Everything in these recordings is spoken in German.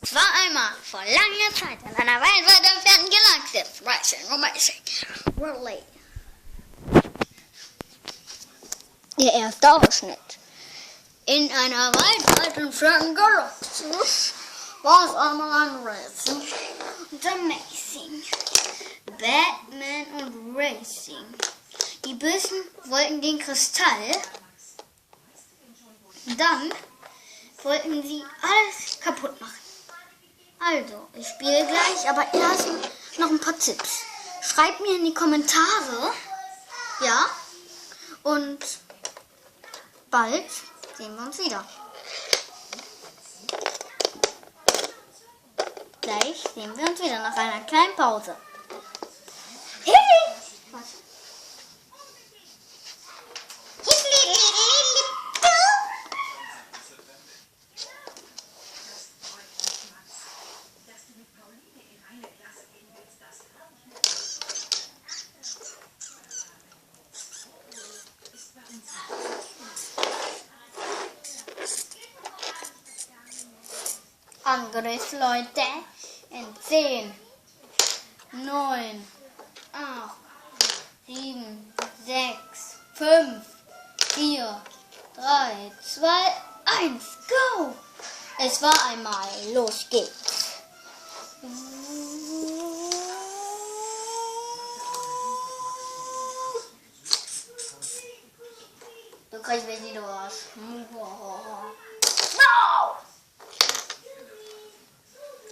Es war einmal vor langer Zeit in einer weit entfernten Galaxie. Relay. Der erste Ausschnitt. In einer weit entfernten Galaxie war es einmal ein Racing und Amazing. Batman und Racing. Die Bösen wollten den Kristall. Dann wollten sie alles kaputt machen. Also, ich spiele gleich, aber erst noch ein paar Tipps. Schreibt mir in die Kommentare. Ja. Und bald sehen wir uns wieder. Gleich sehen wir uns wieder nach einer kleinen Pause. Hey! Was? Angriff, Leute, in 10, 9, 8, 7, 6, 5, 4, 3, 2, 1, go! Es war einmal, los geht's. Du kriegst wie du hast. No!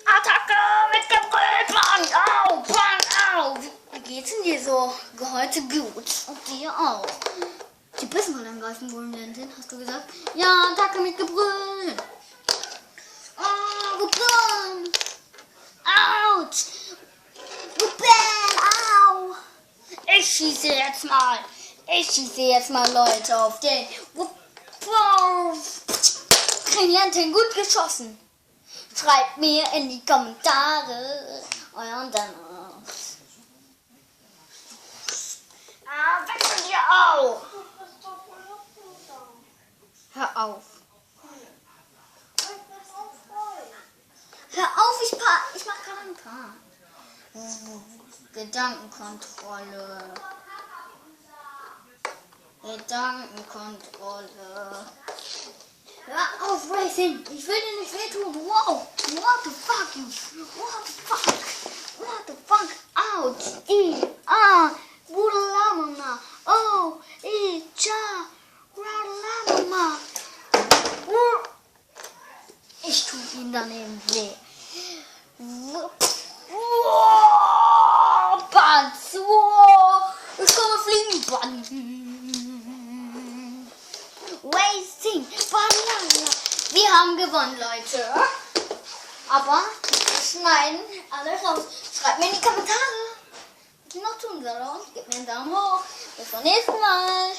Attacke mit Gebrüll, Bang, au, Bang, au. Wie geht's denn dir so? Heute gut. Und dir auch. Die Bissen von angreifen wollen, Lentin, hast du gesagt? Ja, Attacke mit Gebrüll. Oh, Gebrüll. Autsch. Gebrüll, au. Ich schieße jetzt mal, Leute, auf den. Lentin, gut geschossen. Schreibt mir in die Kommentare euren Denner. Weg von dir auch! Hör auf! Hör auf, ich mach gerade ein paar. Gedankenkontrolle. Hör auf, Racing! Ich will dir nicht wehtun! Wow! What the fuck, you? What the fuck? What the fuck? Ouch! Budalamama! Oh! Radalamama! Ich tu ihm daneben weh. Batz! Ich komme fliegen! Racing! Wir haben gewonnen, Leute. Aber wir schneiden alles raus. Schreibt mir in die Kommentare, was ihr noch tun soll. Und gebt mir einen Daumen hoch. Bis zum nächsten Mal.